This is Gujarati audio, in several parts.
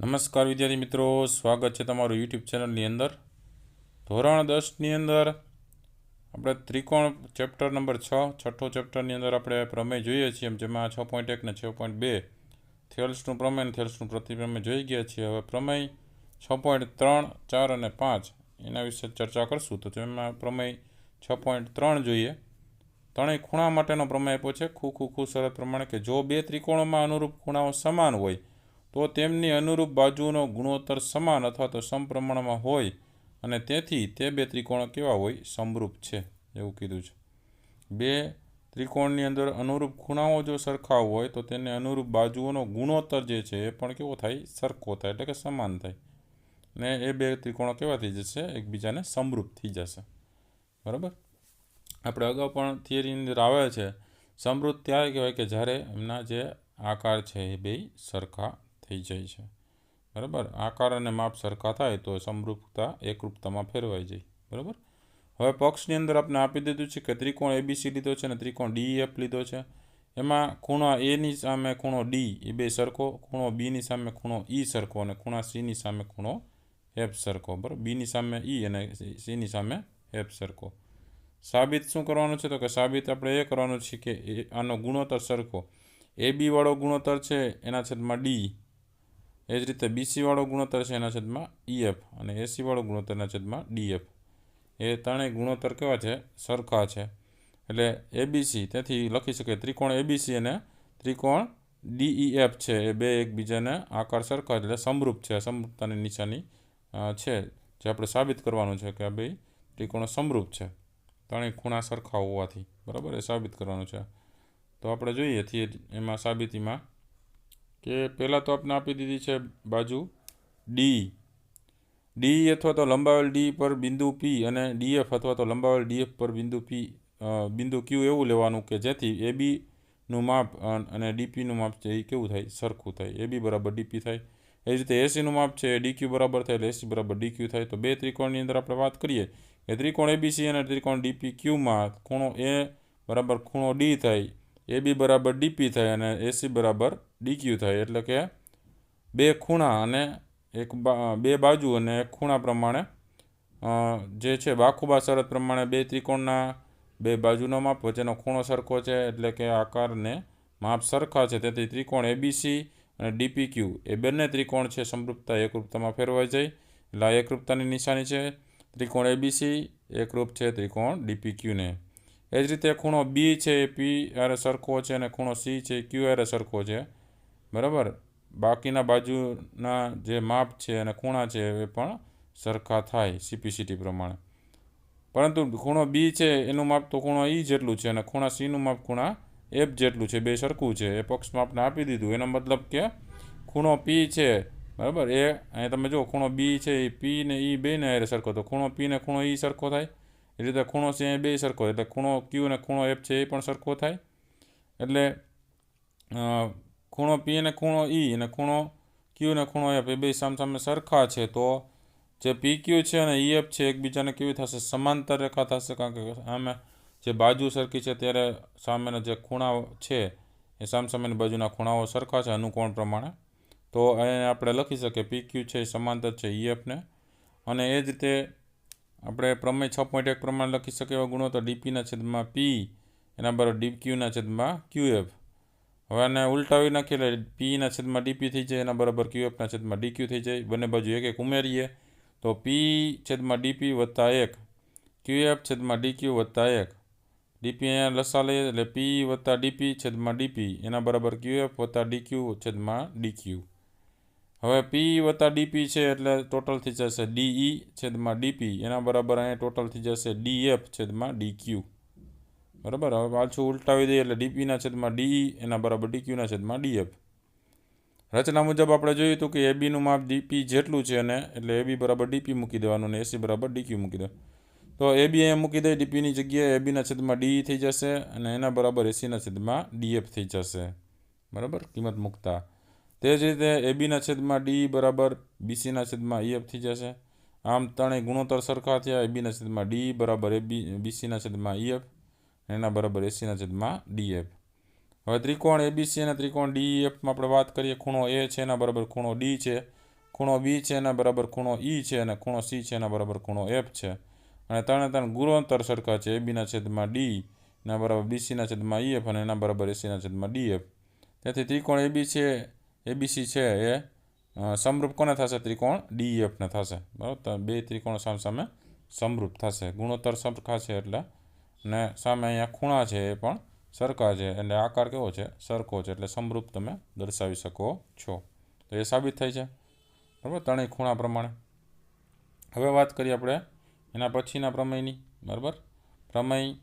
નમસ્કાર વિદ્યાર્થી મિત્રો, સ્વાગત છે તમારું યુટ્યુબ ચેનલની અંદર. ધોરણ 10ની અંદર આપણે ત્રિકોણ ચેપ્ટર નંબર 6 ચેપ્ટરની અંદર આપણે પ્રમેય જોઈએ છીએ, જેમાં 6.1 ને 6.2 થેલ્સનું પ્રમેય અને થેલ્સનું પ્રતિપ્રમેય જોઈ ગયા છીએ. હવે પ્રમેય 6.3, 4 અને 5 એના વિશે ચર્ચા કરશું. તો તેમાં પ્રમેય 6.3 જોઈએ. ત્રણેય ખૂણા માટેનો પ્રમેય આપ્યો છે. ખૂ શરત પ્રમાણે કે જો બે ત્રિકોણોમાં અનુરૂપ ખૂણાઓ સમાન હોય તો તેમની અનુરૂપ બાજુઓનો ગુણોત્તર સમાન અથવા તો સમપ્રમાણમાં હોય અને તેથી તે બે ત્રિકોણો કેવા હોય? સમરૂપ છે, એવું કીધું છે. બે ત્રિકોણની અંદર અનુરૂપ ખૂણાઓ જો સરખા હોય તો તેને અનુરૂપ બાજુઓનો ગુણોત્તર જે છે એ પણ કેવો થાય? સરખો થાય, એટલે કે સમાન થાય. ને એ બે ત્રિકોણો કેવા થઈ જશે? એકબીજાને સમરૂપ થઈ જશે. બરાબર. આપણે અગાઉ પણ થિયરીની અંદર આવે છે, સમરૂપ ત્યારે કહેવાય કે જ્યારે એમના જે આકાર છે એ બે સરખા થઈ જાય છે. બરાબર. આકાર અને માપ સરખા થાય તો સમરૂપતા એકરૂપતામાં ફેરવાઈ જાય. બરાબર. હવે પક્ષની અંદર આપણે આપી દીધું છે કે ત્રિકોણ એબીસી લીધો છે અને ત્રિકોણ ડીઈએફ લીધો છે. એમાં ખૂણા એની સામે ખૂણો ડી એ બે સરખો, ખૂણો બીની સામે ખૂણો ઈ સરખો અને ખૂણા સીની સામે ખૂણો એફ સરખો. બરાબર. બીની સામે ઈ અને સીની સામે એફ સરખો. સાબિત શું કરવાનું છે? તો કે સાબિત આપણે એ કરવાનું છે કે આનો ગુણોત્તર સરખો. એ બી વાળો ગુણોત્તર છે એના છેદમાં ડી, એ જ રીતે બીસી વાળો ગુણોત્તર છે એના છેદમાં ઈએફ અને એસી વાળો ગુણોત્તર એના છેદમાં ડીએફ. એ ત્રણેય ગુણોત્તર કેવા છે? સરખા છે. એટલે એબીસી, તેથી લખી શકાય ત્રિકોણ એબીસી અને ત્રિકોણ ડીઈએફ છે એ બે એકબીજાને આકાર સરખા એટલે સમરૂપ છે. સમરૂપતાની નિશાની છે જે આપણે સાબિત કરવાનું છે કે આ બે ત્રિકોણો સમરૂપ છે ત્રણેય ખૂણા સરખા હોવાથી. બરાબર. એ સાબિત કરવાનું છે. તો આપણે જોઈએ એમાં સાબિતીમાં કે પહેલાં તો આપણે આપી દીધી છે બાજુ ડી અથવા તો લંબાવેલ ડી પર બિંદુ પી અને ડીએફ અથવા તો લંબાવેલ ડીએફ પર બિંદુ ક્યુ એવું લેવાનું કે જેથી એબીનું માપ અને ડીપીનું માપ છે એ કેવું થાય? સરખું થાય. એબી બરાબર ડીપી થાય. એ જ રીતે એસીનું માપ છે ડીક્યુ બરાબર થાય એટલે એસી બરાબર ડીક્યુ થાય. તો બે ત્રિકોણની અંદર આપણે વાત કરીએ કે ત્રિકોણ એબીસી અને ત્રિકોણ ડીપી ક્યુમાં ખૂણો એ બરાબર ખૂણો ડી થાય, એબી બરાબર ડીપી થાય અને એસી બરાબર ડીક્યુ થાય. એટલે કે બે ખૂણા અને બે બાજુ અને એક ખૂણા પ્રમાણે જે છે બાખુબા શરત પ્રમાણે બે ત્રિકોણના બે બાજુનો માપ વચ્ચેનો ખૂણો સરખો છે, એટલે કે આકારને માપ સરખા છે. તેથી ત્રિકોણ એબીસી અને ડીપી ક્યુ એ બંને ત્રિકોણ છે સમરૂપતા એકરૂપતામાં ફેરવાઈ જાય એટલે આ એકરૂપતાની નિશાની છે. ત્રિકોણ એબીસી એકરૂપ છે ત્રિકોણ ડીપી ક્યુને. એ જ રીતે ખૂણો બી છે એ પી આરે સરખો છે અને ખૂણો સી છે એ ક્યુ આરે સરખો છે. બરાબર. બાકીના બાજુના જે માપ છે અને ખૂણા છે એ પણ સરખા થાય સીપીસીટી પ્રમાણે. પરંતુ ખૂણો બી છે એનું માપ તો ખૂણો ઈ જેટલું છે અને ખૂણા સીનું માપ ખૂણા એફ જેટલું છે. બે સરખું છે. એ પક્ષમાં આપણે આપી દીધું. એનો મતલબ કે ખૂણો પી છે, બરાબર, એ અહીંયા તમે જો ખૂણો બી છે એ પી ને ઈ બેને હારે સરખો, તો ખૂણો પી ને ખૂણો ઈ સરખો થાય. એ રીતે ખૂણો સી અહીં બે સરખો, એટલે ખૂણો ક્યુ ને ખૂણો એફ છે એ પણ સરખો થાય. એટલે ખૂણો પી અને ખૂણો ઈ અને ખૂણો ક્યુ ને ખૂણો એફ એ બે સામસામે સરખા છે. તો જે પી ક્યુ છે અને ઈ એફ છે એકબીજાને કેવી થશે? સમાંતર રેખા થશે. કારણ કે આમે જે બાજુ સરખી છે ત્યારે સામેના જે ખૂણા છે એ સામસામેની બાજુના ખૂણાઓ સરખા છે અનુકોણ પ્રમાણે. તો અહીંયા આપણે લખી શકીએ પી ક્યુ છે એ સમાંતર છે ઈએફને. અને એ જ રીતે આપણે પ્રમેય 6.1 પ્રમાણે લખી શકીએ એવા ગુણોત્તર ડીપીના છેદમાં પી એના બરાબર ડીક્યુના છેદમાં ક્યુએફ. હવે આને ઉલટાવી નાખીએ એટલે પીના છેદમાં ડીપી થઈ જાય, એના બરાબર ક્યુએફના છેદમાં ડીક્યુ થઈ જાય. બંને બાજુ એક એક ઉમેરીએ તો પી છેદમાં ડીપી વત્તા 1, ક્યુએફ છેદમાં ડીક્યુ વત્તા 1. ડીપી અહીંયા લસા લઈએ એટલે પી વત્તા ડીપી છેદમાં ડીપી એના બરાબર ક્યુએફ વત્તા ડીક્યુ છેદમાં ડીક્યુ. હવે પી વત્તા ડીપી છે એટલે ટોટલ થઈ જશે ડીઈ છેદમાં ડીપી એના બરાબર અહીંયા ટોટલ થઈ જશે ડીએફ છેદમાં ડીક્યુ. બરાબર. હવે પાછું ઉલટાવી દઈએ એટલે ડીપીના છેદમાં ડીઈ એના બરાબર ડીક્યુના છેદમાં ડીએફ. રચના મુજબ આપણે જોયું હતું કે એબીનું માપ ડીપી જેટલું છે અને એટલે એબી બરાબર ડીપી મૂકી દેવાનું અને એસી બરાબર ડીક્યુ મૂકી દે. તો એબી અહીંયા મૂકી દે ડીપીની જગ્યાએ, એબીના છેદમાં ડી થઈ જશે અને એના બરાબર એસીના છેદમાં ડીએફ થઈ જશે. બરાબર. કિંમત મૂકતા તે જ રીતે એબીના છેદમાં ડી બરાબર બીસીના છેદમાં ઈએફ થઈ જશે. આમ ત્રણેય ગુણોત્તર સરખા થયા. એબીના છેદમાં ડી બરાબર બીસીના છેદમાં ઈએફ એના બરાબર એસીના છેદમાં ડીએફ. હવે ત્રિકોણ એબીસી અને ત્રિકોણ ડીઈએફમાં આપણે વાત કરીએ. ખૂણો એ છે એના બરાબર ખૂણો ડી છે ખૂણો બી છે એના બરાબર ખૂણો ઈ છે અને ખૂણો સી છે એના બરાબર ખૂણો એફ છે અને ત્રણે ત્રણ ગુણોત્તર સરખા છે એબીના છેદમાં ડી એના બરાબર બીસીના છેદમાં ઈ એફ અને એના બરાબર એસીના છેદમાં ડી એફ. તેથી ત્રિકોણ એબીસી છે એ સમરૂપ કોને થશે? ત્રિકોણ ડીઈએફને થશે. બરાબર, તો બે ત્રિકોણ સામે સમરૂપ થશે. ગુણોત્તર સરખા છે એટલે, અને સામે અહીંયા ખૂણા છે એ પણ સરખા છે એટલે આકાર કેવો છે? સરખો છે, એટલે સમરૂપ તમે દર્શાવી શકો છો. તો એ સાબિત થાય છે. બરાબર, ત્રણેય ખૂણા પ્રમાણે. હવે વાત કરીએ આપણે એના પછીના પ્રમેયની. બરાબર, પ્રમેય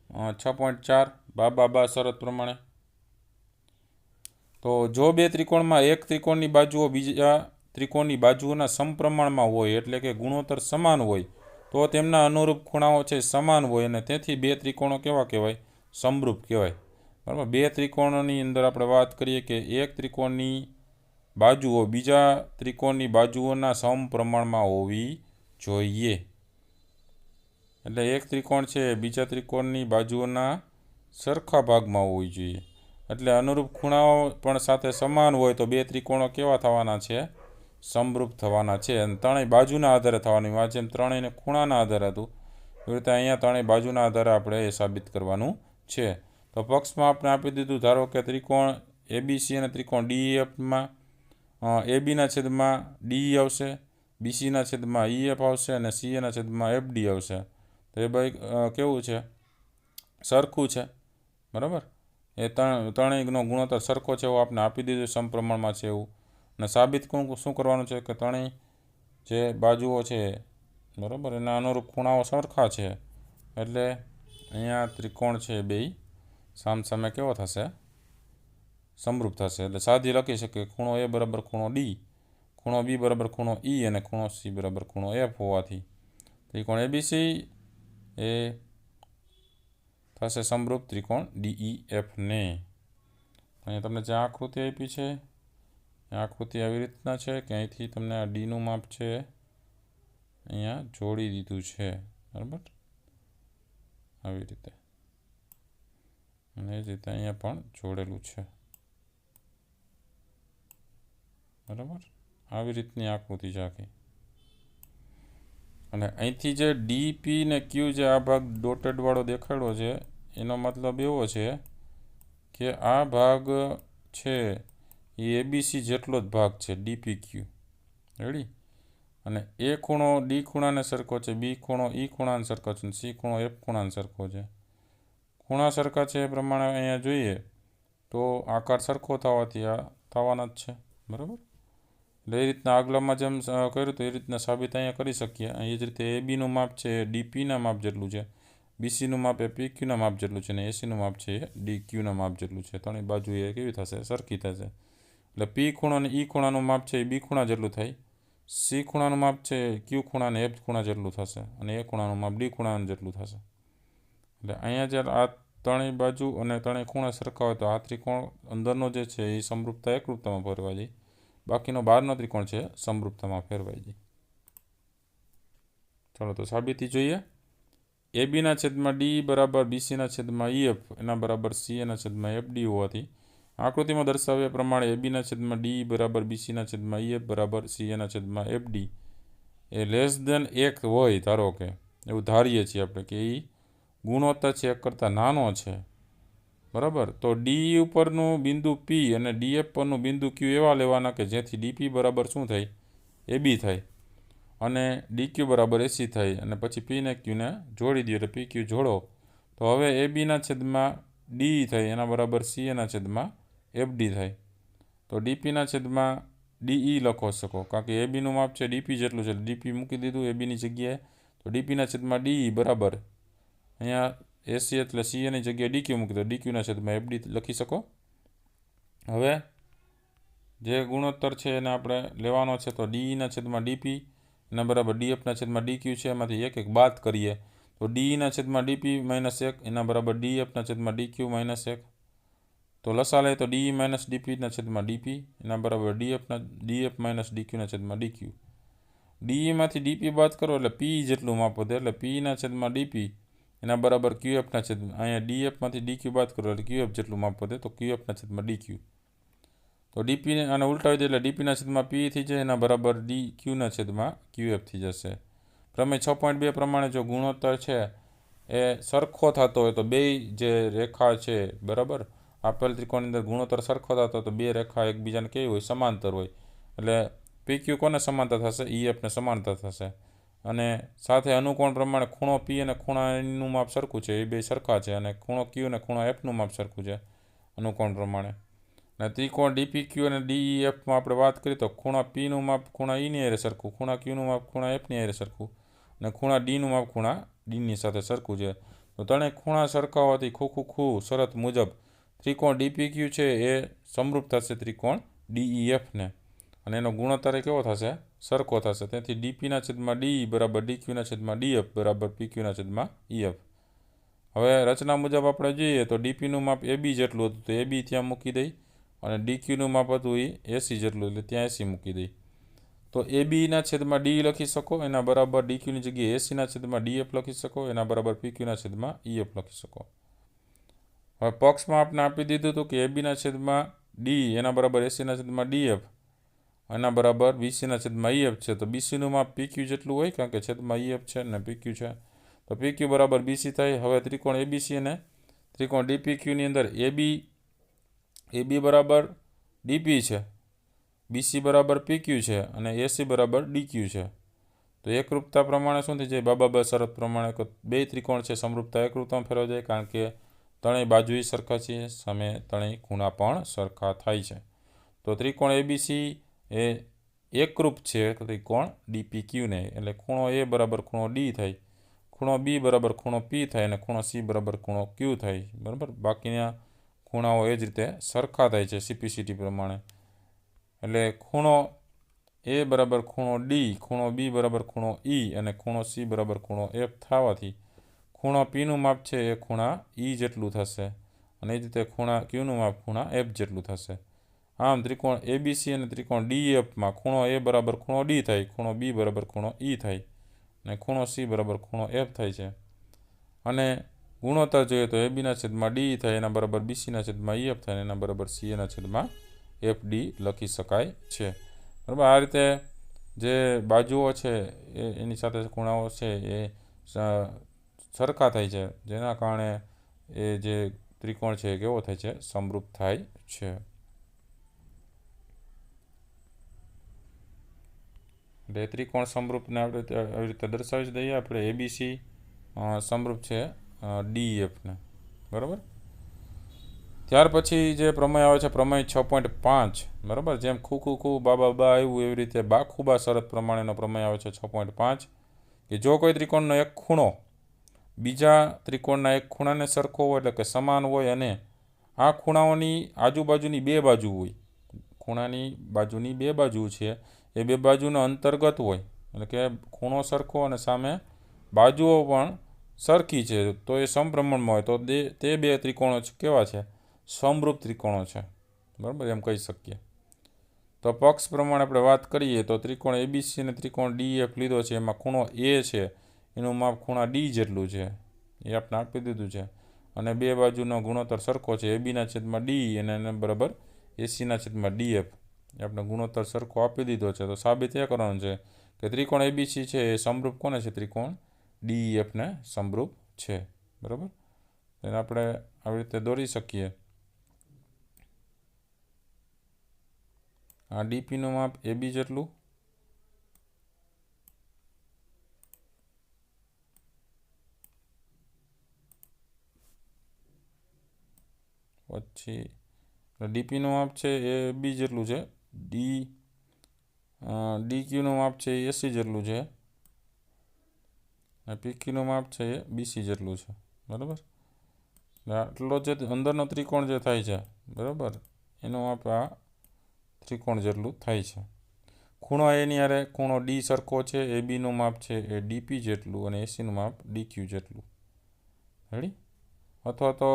6.4 બા શરત પ્રમાણે. તો જો બે ત્રિકોણમાં એક ત્રિકોણની બાજુઓ બીજા ત્રિકોણની બાજુઓના સમપ્રમાણમાં હોય, એટલે કે ગુણોત્તર સમાન હોય, તો તેમના અનુરૂપ ખૂણાઓ છે સમાન હોય અને તેથી બે ત્રિકોણો કેવા કહેવાય? સમરૂપ કહેવાય. બરાબર, બે ત્રિકોણોની અંદર આપણે વાત કરીએ કે એક ત્રિકોણની બાજુઓ બીજા ત્રિકોણની બાજુઓના સમપ્રમાણમાં હોવી જોઈએ. એટલે એક ત્રિકોણ છે બીજા ત્રિકોણની બાજુઓના સરખા ભાગમાં હોવી જોઈએ. એટલે અનુરૂપ ખૂણાઓ પણ સાથે સમાન હોય તો બે ત્રિકોણો કેવા થવાના છે? સમરૂપ થવાના છે. અને ત્રણેય બાજુના આધારે થવાની વાત, જેમ ત્રણેયને ખૂણાના આધારે હતું એવી રીતે અહીંયા ત્રણેય બાજુના આધારે આપણે એ સાબિત કરવાનું છે. તો પક્ષમાં આપણે આપી દીધું, ધારો કે ત્રિકોણ એબીસી અને ત્રિકોણ ડીઈએફમાં એબીના છેદમાં ડી આવશે, બીસીના છેદમાં ઈએફ આવશે અને સીએના છેદમાં એફડી આવશે. તો એ ભાઈ કેવું છે? સરખું છે. બરાબર, એ ત્રણેયનો ગુણોત્તર સરખો છે એવું આપણે આપી દીધું, સમપ્રમાણમાં છે એવું. અને સાબિત શું કરવાનું છે કે ત્રણેય જે બાજુઓ છે બરાબર એના અનુરૂપ ખૂણાઓ સરખા છે. એટલે અહીંયા ત્રિકોણ છે બેય સામસામે કેવો થશે? સમરૂપ થશે. એટલે સાદી લખી શકીએ ખૂણો એ બરાબર ખૂણો ડી, ખૂણો બી બરાબર ખૂણો ઈ અને ખૂણો સી બરાબર ખૂણો એફ હોવાથી ત્રિકોણ એબીસી એ થશે સમરૂપ ત્રિકોણ ડીઈએફને. અહીંયા તમને જે આકૃતિ આપી છે એ આકૃતિ આવી રીતના છે કે અહીંથી તમને આ ડીનું માપ છે અહીંયા જોડી દીધું છે. બરાબર, આવી રીતે, અને એ જ રીતે અહીંયા પણ જોડેલું છે. બરાબર, આવી રીતની આકૃતિ છે આખી. અને અહીંથી જે ડીપી ને ક્યુ જે આ ભાગ ડોટેડ વાળો દેખાડ્યો છે એનો મતલબ એવો છે કે આ ભાગ છે એ એબીસી જેટલો જ ભાગ છે, ડીપી ક્યુ. રેડી? અને એ ખૂણો ડી ખૂણાને સરખો છે, બી ખૂણો ઈ ખૂણાને સરખો છે, સી ખૂણો એફ ખૂણાને સરખો છે. ખૂણા સરખા છે એ પ્રમાણે અહીંયા જોઈએ તો આકાર સરખો થવાથી આ થવાના જ છે. બરાબર, એટલે એ રીતના આગલામાં જેમ કર્યું તો એ રીતના સાબિત અહીંયા કરી શકીએ. એ જ રીતે એબીનું માપ છે એ ડીપીના માપ જેટલું છે, બીસીનું માપ એ પીક્યુના માપ જેટલું છે અને એસીનું માપ છે એ ડીક્યુના માપ જેટલું છે. ત્રણેય બાજુ એ કેવી થશે? સરખી થશે. એટલે પી ખૂણો અને ઈ ખૂણાનું માપ છે એ બી ખૂણા જેટલું થાય, સી ખૂણાનું માપ છે ક્યુ ખૂણા અને એફ ખૂણા જેટલું થશે અને એ ખૂણાનું માપ ડી ખૂણા જેટલું થશે. એટલે અહીંયા જ્યારે આ ત્રણેય બાજુ અને ત્રણેય ખૂણા સરખા હોય તો આ ત્રિકોણ અંદરનો જે છે એ સમરૂપતા એકરૂપતામાં ફેરવાઈ જાય, બાકીનો બહારનો ત્રિકોણ છે સમરૂપતામાં ફેરવાઈ જાય. ચાલો તો સાબિતી જોઈએ. એબીના છેદમાં ડી બરાબર બીસીના છેદમાં ઈએફ એના બરાબર સી એના છેદમાં એફડી હોવાથી આકૃતિમાં દર્શાવ્યા પ્રમાણે એબીના છેદમાં ડી બરાબર બીસીના છેદમાં ઈએફ બરાબર સી એના છેદમાં એફડી એ લેસ દેન 1 હોય, ધારો કે એવું ધારીએ છીએ આપણે કે એ ગુણોત્તર છે 1 કરતાં નાનો છે. બરાબર, તો ડી ઉપરનું બિંદુ પી અને ડીએફ પરનું બિંદુ ક્યુ એવા લેવાના કે જેથી ડીપી બરાબર શું થાય? એબી થાય અને ડીક્યુ બરાબર એસી થાય અને પછી પી ને ક્યુને જોડી દો એટલે પી ક્યુ જોડો તો હવે એબીના છેદમાં ડી થાય એના બરાબર સી એના છેદમાં એફડી થાય. તો ડીપીના છેદમાં ડીઈ લખો શકો, કારણ કે એબીનું માપ છે ડીપી જેટલું છે, ડીપી મૂકી દીધું એબીની જગ્યાએ. તો ડીપીના છેદમાં ડીઈ બરાબર અહીંયા એસી એટલે સી એની જગ્યાએ ડીક્યુ મૂકી દો, ડીક્યુના છેદમાં એફડી લખી શકો. હવે જે ગુણોત્તર છે એને આપણે લેવાનો છે તો ડીઈના છેદમાં ડીપી એના બરાબર ડીએફના છેદમાં ડીક્યુ છે, એમાંથી એક એક બાદ કરીએ તો ડીઈના છેદમાં ડીપી -1 એના બરાબર ડીએફના છેદમાં ડીક્યુ -1. તો લસા લે તો ડીઈ માઇનસ ડીપીના છેદમાં ડીપી એના બરાબર ડીએફ માઇનસ ડીક્યુના છેદમાં ડીક્યુ. ડીઈમાંથી ડીપી બાદ કરો એટલે પી જેટલું માપ વધે, એટલે પીના છેદમાં ડીપી એના બરાબર ક્યુએફના છેદમાં, અહીંયા ડીએફમાંથી ડીક્યુ બાદ કરો એટલે ક્યુએફ જેટલું માપ વધે તો ક્યુએફના છેદમાં ડીક્યુ. તો ડીપી આને ઉલટાવી દે એટલે ડીપીના છેદમાં પી થઈ જાય, એના બરાબર ડી ક્યુના છેદમાં ક્યુએફ થઈ જશે. પ્રમેય 6.2 પ્રમાણે જો ગુણોત્તર છે એ સરખો થતો હોય તો બે જે રેખા છે બરાબર, આપેલ ત્રિકોણની અંદર ગુણોત્તર સરખો થતો હોય તો બે રેખા એકબીજાને કેવી હોય, સમાંતર હોય. એટલે પીક્યુ કોને સમાંતર થશે, ઈએફને સમાંતર થશે. અને સાથે અનુકોણ પ્રમાણે ખૂણો પી અને ખૂણાનું માપ સરખું છે, એ બે સરખા છે. અને ખૂણો ક્યુ અને ખૂણો એફનું માપ સરખું છે અનુકોણ પ્રમાણે. અને ત્રિકોણ ડીપીક્યુ અને ડીઈએફમાં આપણે વાત કરીએ તો ખૂણા પીનું માપ ખૂણા ઈની હારે સરખું, ખૂણા ક્યુનું માપ ખૂણા એફની હારે સરખું, અને ખૂણા ડીનું માપ ખૂણા ડીની સાથે સરખું છે. તો ત્રણેય ખૂણા સરખા હોવાથી ખૂ શરત મુજબ ત્રિકોણ ડીપીક્યુ છે એ સમરૂપ થશે ત્રિકોણ ડીઈએફને, અને એનો ગુણોત્તર કેવો થશે, સરખો થશે. તેથી ડીપીના છેદમાં ડી બરાબર ડીક્યુના છેદમાં ડીએફ બરાબર પીક્યુના છેદમાં ઈએફ. હવે રચના મુજબ આપણે જોઈએ તો ડીપીનું માપ એબી જેટલું હતું તો એબી ત્યાં મૂકી દઈ, અને ડીક્યુનું માપ હતું એ એસી જેટલું એટલે ત્યાં એસી મૂકી દઈ. તો એબીના છેદમાં ડી લખી શકો, એના બરાબર ડીક્યુની જગ્યાએ એસીના છેદમાં ડીએફ લખી શકો, એના બરાબર પીક્યુના છેદમાં ઈએફ લખી શકો. હવે પક્ષમાં આપણે આપી દીધું હતું કે એબીના છેદમાં ડી એના બરાબર એસીના છેદમાં ડીએફ, એના બરાબર બીસીના છેદમાં ઈએફ છે. તો બીસીનું માપ પીક્યુ જેટલું હોય, કારણ કે છેદમાં ઈએફ છે ને પીક્યુ છે, તો પીક્યુ બરાબર બીસી થાય. હવે ત્રિકોણ એબીસી અને ત્રિકોણ ડીપીક્યુની અંદર એબી બરાબર ડીપી છે, બીસી બરાબર પીક્યુ છે, અને એસી બરાબર ડીક્યુ છે. તો એકરૂપતા પ્રમાણે શું થઈ જાય, બાબા શરત પ્રમાણે બે ત્રિકોણ છે સમરૂપતા એકરૂપતામાં ફેરવાઈ જાય, કારણ કે ત્રણેય બાજુએ સરખા છે, સામે ત્રણેય ખૂણા પણ સરખા થાય છે. તો ત્રિકોણ એબીસી એ એકરૂપ છે ત્રિકોણ ડીપીક્યુને, એટલે ખૂણો એ બરાબર ખૂણો ડી થાય, ખૂણો બી બરાબર ખૂણો પી થાય, અને ખૂણો સી બરાબર ખૂણો ક્યુ થાય. બરાબર, બાકીના ખૂણાઓ એ જ રીતે સરખા થાય છે સીપીસીટી પ્રમાણે. એટલે ખૂણો એ બરાબર ખૂણો ડી, ખૂણો બી બરાબર ખૂણો ઈ, અને ખૂણો સી બરાબર ખૂણો એફ થવાથી ખૂણો પીનું માપ છે એ ખૂણા ઈ જેટલું થશે, અને એ જ રીતે ખૂણા ક્યુનું માપ ખૂણા એફ જેટલું થશે. આમ ત્રિકોણ એબીસી અને ત્રિકોણ ડીએફમાં ખૂણો એ બરાબર ખૂણો ડી થાય, ખૂણો બી બરાબર ખૂણો ઈ થાય, અને ખૂણો સી બરાબર ખૂણો એફ થાય છે. અને ગુણોત્તર જોઈએ તો એબીના છેદમાં ડી થાય એના બરાબર બીસીના છેદમાં ઈએફ થાય, એના બરાબર સીએના છેદમાં એફ ડી લખી શકાય છે. બરાબર, આ રીતે જે બાજુઓ છે એની સાથે ખૂણાઓ છે એ સરખા થાય છે, જેના કારણે એ જે ત્રિકોણ છે એ કેવો થાય છે, સમરૂપ થાય છે. એટલે ત્રિકોણ સમરૂપને આપણે આવી રીતે દર્શાવી દઈએ આપણે. એબીસી સમરૂપ છે ડીએફને. બરાબર, ત્યાર પછી જે પ્રમેય આવે છે પ્રમેય 6.5. બરાબર, જેમ ખૂ બા આવ્યું એવી રીતે બા શરત પ્રમાણેનો પ્રમેય આવે છે 6.5, કે જો કોઈ ત્રિકોણનો એક ખૂણો બીજા ત્રિકોણના એક ખૂણાને સરખો હોય એટલે કે સમાન હોય, અને આ ખૂણાઓની આજુબાજુની બે બાજુ હોય, ખૂણાની બાજુની બે બાજુ છે એ બે બાજુનો અંતર્ગત હોય, એટલે કે ખૂણો સરખો અને સામે બાજુઓ પણ સરખી છે, તો એ સમપ્રમાણમાં હોય તો તે બે ત્રિકોણો કેવા છે, સમરૂપ ત્રિકોણો છે. બરાબર, એમ કહી શકીએ. તો પક્ષ પ્રમાણે આપણે વાત કરીએ તો ત્રિકોણ એબીસી અને ત્રિકોણ ડીએફ લીધો છે, એમાં ખૂણો એ છે એનું માપ ખૂણા ડી જેટલું છે, એ આપણે આપી દીધું છે. અને બે બાજુનો ગુણોત્તર સરખો છે, એબીના છેદમાં ડી અને એને બરાબર એસીના છેદમાં ડીએફ, એ આપણે ગુણોત્તર સરખો આપી દીધો છે. તો સાબિત એ કરવાનું છે કે ત્રિકોણ એબીસી છે એ સમરૂપ કોને છે, ત્રિકોણ ડીએફને સમરૂપ છે. બરાબર, એને આપણે આવી રીતે દોરી શકીએ. આ ડીપીનું માપ એબી જેટલું, પછી ડીપીનું માપ છે એ બી જેટલું છે, ડીક્યુનું માપ છે એ એસી જેટલું છે, અને પીક્યુનું માપ છે એ બીસી જેટલું છે. બરાબર, આટલો જે અંદરનો ત્રિકોણ જે થાય છે, બરાબર, એનું માપ આ ત્રિકોણ જેટલું થાય છે. ખૂણો એની હારે ખૂણો ડી સરખો છે, એ બીનું માપ છે એ ડીપી જેટલું, અને એસીનું માપ ડીક્યુ જેટલું. રેડી, અથવા તો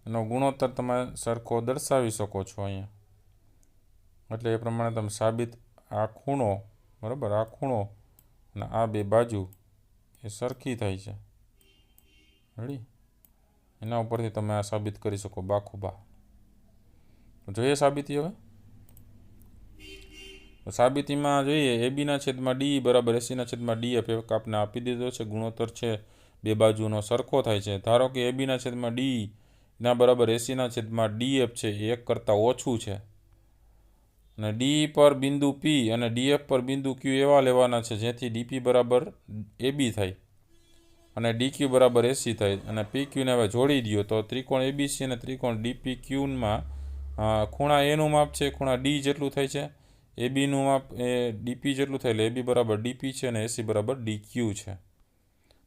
એનો ગુણોત્તર તમે સરખો દર્શાવી શકો છો અહીંયા. એટલે એ પ્રમાણે તમે સાબિત આ ખૂણો, બરાબર, આ ખૂણો અને આ બે બાજુ એ સરખી થાય છે. રેડી, એના ઉપરથી તમે આ સાબિત કરી શકો બાખુબા. જોઈએ સાબિતી હવે. તો સાબિતીમાં જોઈએ એબીના છેદમાં ડી બરાબર એસીના છેદમાં ડીએફ એક આપણે આપી દીધો છે, ગુણોત્તર છે બે બાજુનો સરખો થાય છે. ધારો કે એબીના છેદમાં ડી ના બરાબર એસીના છેદમાં ડીએફ છે એ 1 કરતાં ઓછું છે અને ડી પર બિંદુ પી અને ડીએફ પર બિંદુ ક્યુ એવા લેવાના છે જેથી ડીપી બરાબર એબી થાય અને ડીક્યુ બરાબર એસી થાય અને પીક્યુને હવે જોડી દો તો ત્રિકોણ એબીસી અને ત્રિકોણ ડીપીક્યુમાં ખૂણા એનું માપ છે ખૂણા ડી જેટલું થાય છે, એબીનું માપ એ ડીપી જેટલું થાય એટલે એબી બરાબર ડીપી છે અને એસી બરાબર ડીક્યુ છે.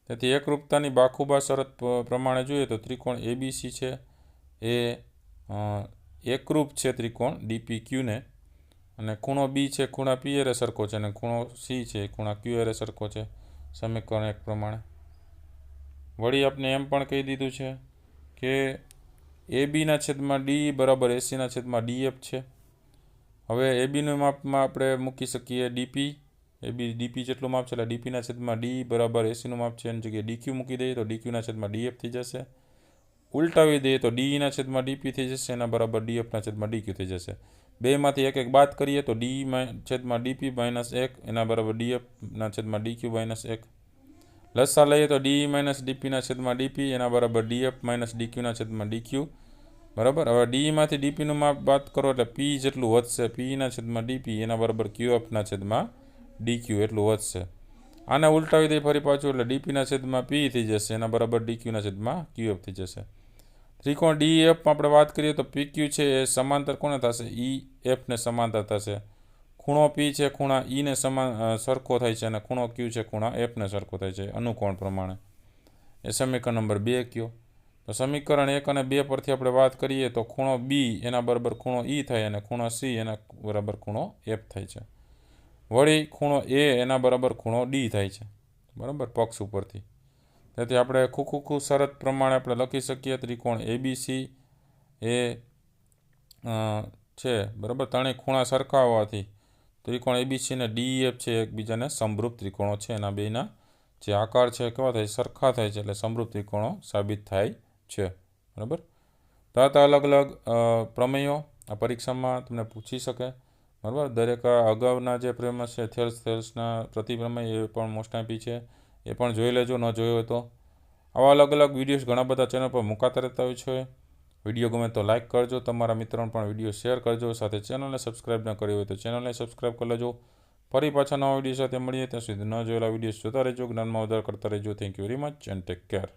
તેથી એકરૂપતાની બાખુબા શરત પ્રમાણે જોઈએ તો ત્રિકોણ એબીસી છે એ એકરૂપ છે ત્રિકોણ ડીપીક્યુને અને ખૂણો બી છે ખૂણા પી એરે સરખો છે અને ખૂણો સી છે ખૂણા ક્યુ એરે સરખો છે સમીકરણ 1 પ્રમાણે. વળી આપણે એમ પણ કહી દીધું છે કે એબીના છેદમાં ડી બરાબર એસીના છેદમાં ડીએફ છે. હવે એબીનું માપમાં આપણે મૂકી શકીએ ડીપી, એબી ડીપી જેટલું માપ છે એટલે ડીપીના છેદમાં ડી બરાબર એસીનું માપ છે એની જગ્યાએ ડીક્યુ મૂકી દઈએ તો ડીક્યુના છેદમાં ડીએફ થઈ જશે. ઉલટાવી દઈએ તો ડીના છેદમાં ડીપી થઈ જશે એના બરાબર ડીએફના છેદમાં ડીક્યુ થઈ જશે. બેમાંથી એક બાદ કરીએ તો ડી છેદમાં ડીપી -1 એના બરાબર ડીએફના છેદમાં ડીક્યુ -1. લસા લઈએ તો ડી ડીપીના છેદમાં ડીપી એના બરાબર ડીએફ ડીક્યુના છેદમાં ડીક્યુ બરાબર. હવે ડીમાંથી ડીપીનું માપ બાદ કરો એટલે પી જેટલું વધશે, પીના છેદમાં ડીપી એના બરાબર ક્યુએફના છેદમાં ડીક્યુ એટલું વધશે. આને ઉલટાવી દઈએ ફરી પાછું એટલે ડીપીના છેદમાં પી થઈ જશે એના બરાબર ડીક્યુના છેદમાં ક્યુએફ થઈ જશે. ત્રિકોણ ડીએફમાં આપણે વાત કરીએ તો પીક્યુ છે એ સમાંતર કોને થશે? ઈએફને સમાંતર થશે. ખૂણો પી છે ખૂણા ઈને સરખો થાય છે અને ખૂણો ક્યુ છે ખૂણા એફને સરખો થાય છે અનુકોણ પ્રમાણે. એ સમીકરણ નંબર 2 કયો. તો સમીકરણ 1 અને 2 પરથી આપણે વાત કરીએ તો ખૂણો બી એના બરાબર ખૂણો ઈ થાય અને ખૂણો સી એના બરાબર ખૂણો એફ થાય છે. વળી ખૂણો એ એના બરાબર ખૂણો ડી થાય છે બરાબર પક્ષ ઉપરથી. તેથી આપણે ખૂ શરત પ્રમાણે આપણે લખી શકીએ ત્રિકોણ એબીસી એ છે બરાબર ત્રણેય ખૂણા સરખા હોવાથી ત્રિકોણ એબીસી અને ડીએફ છે એકબીજાને સમરૂપ ત્રિકોણો છે એના બેના જે આકાર છે કેવા થાય સરખા થાય છે એટલે સમરૂપ ત્રિકોણો સાબિત થાય છે બરાબર. તો આ અલગ અલગ પ્રમેયો આ પરીક્ષામાં તમને પૂછી શકે બરાબર. દરેક અગાઉના જે પ્રમેય છે થેલ્સના પ્રતિપ્રમેય એ પણ મોસ્ટ આઈપી છે એ પણ જોઈ લેજો ન જોયો હોય તો. આવા અલગ અલગ વિડીયોઝ ઘણા બધા ચેનલ પર મુકાતા રહેતા હોય છે. વિડીયો ગમે તો લાઇક કરજો, તમારા મિત્રોને પણ વિડીયો શેર કરજો, સાથે ચેનલને સબસ્ક્રાઈબ ન કરી હોય તો ચેનલને સબસ્ક્રાઈબ કરી લેજો. ફરી પાછા નવા વિડીયો સાથે મળીએ ત્યાં સુધી ન જોયેલા વિડીયો જોતા રહેજો, જ્ઞાનમાં વધારો કરતા રહેજો. Thank you very much and take care.